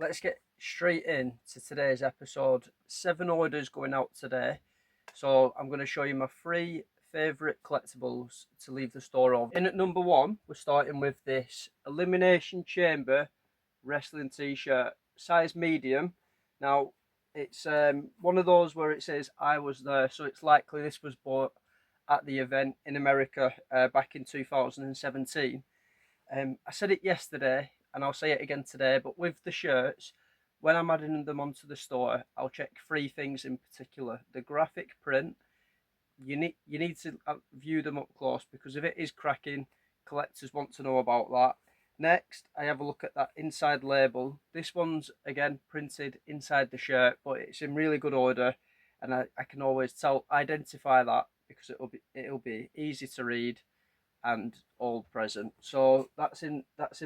let's get straight in to today's episode. 7 orders going out today. So I'm going to show you my 3 favourite collectibles to leave the store of. In at number 1, we're starting with this Elimination Chamber wrestling t-shirt, size medium. Now, it's one of those where it says I was there, so it's likely this was bought at the event in America back in 2017. I said it yesterday and I'll say it again today, but with the shirts, when I'm adding them onto the store, I'll check 3 things in particular. The graphic print, you need to view them up close, because if it is cracking, collectors want to know about that. Next, I have a look at that inside label. This one's again printed inside the shirt, but it's in really good order, and I can always identify that because it'll be easy to read and old present. So that's in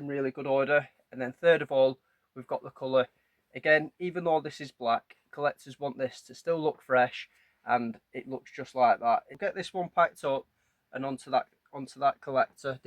really good order. And then third of all, we've got the colour. Again, even though this is black, collectors want this to still look fresh, and it looks just like that. I'll get this one packed up and onto that collector.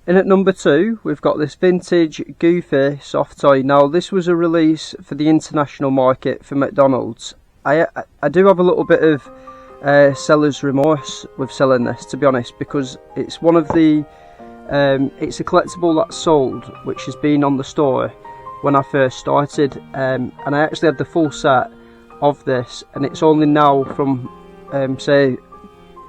In at number 2, we've got this vintage Goofy soft toy. Now, this was a release for the international market for McDonald's. I do have a little bit of seller's remorse with selling this, to be honest, because it's one of the it's a collectible that's sold, which has been on the store when I first started, and I actually had the full set of this, and it's only now from say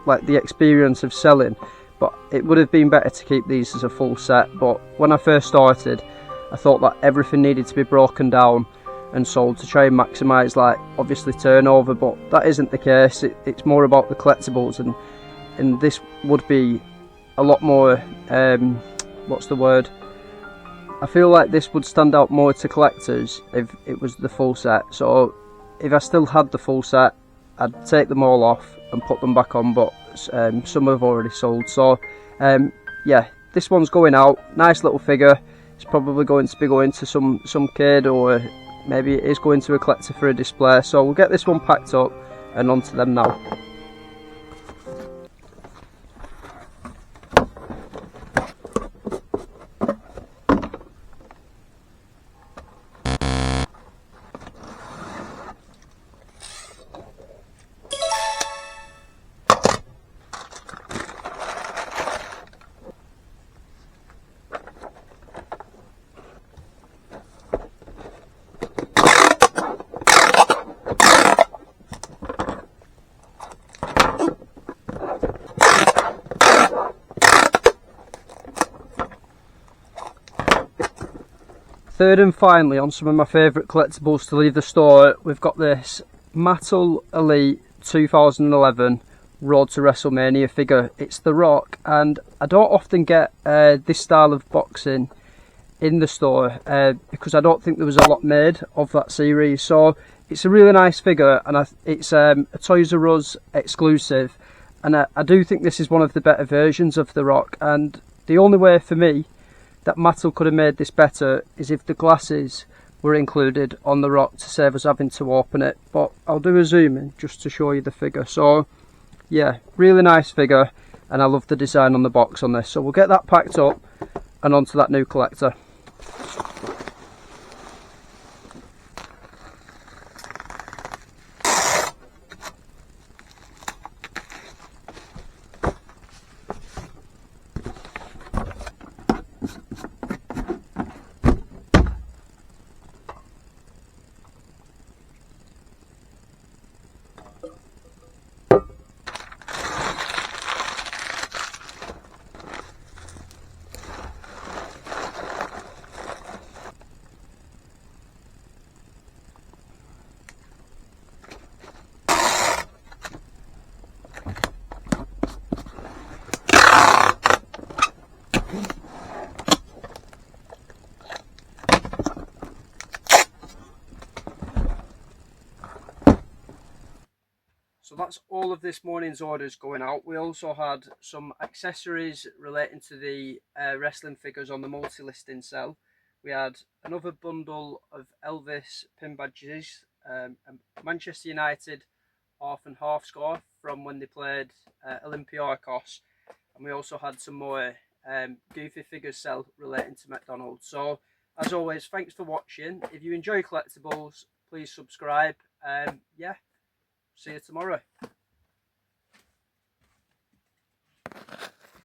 like the experience of selling. But it would have been better to keep these as a full set. But when I first started, I thought that everything needed to be broken down and sold to try and maximise, like, obviously turnover. But that isn't the case. It's more about the collectibles, and this would be a lot more. What's the word? I feel like this would stand out more to collectors if it was the full set. So if I still had the full set, I'd take them all off and put them back on, but some have already sold. So yeah, this one's going out. Nice little figure. It's probably going to be going to some kid, or maybe it is going to a collector for a display. So we'll get this one packed up and onto them now. Third and finally, on some of my favourite collectibles to leave the store, we've got this Mattel Elite 2011 Road to WrestleMania figure. It's The Rock, and I don't often get this style of boxing in the store because I don't think there was a lot made of that series. So it's a really nice figure, and it's a Toys R Us exclusive, and I do think this is one of the better versions of The Rock. And the only way for me that Mattel could have made this better is if the glasses were included on The Rock to save us having to open it. But I'll do a zoom in just to show you the figure. So yeah, really nice figure, and I love the design on the box on this. So we'll get that packed up and onto that new collector. So that's all of this morning's orders going out. We also had some accessories relating to the wrestling figures on the multi-listing sale. We had another bundle of Elvis pin badges, a Manchester United half and half score from when they played Olympiacos, and we also had some more Goofy figures sell relating to McDonald's. So as always, thanks for watching. If you enjoy collectibles, please subscribe. Yeah, see you tomorrow.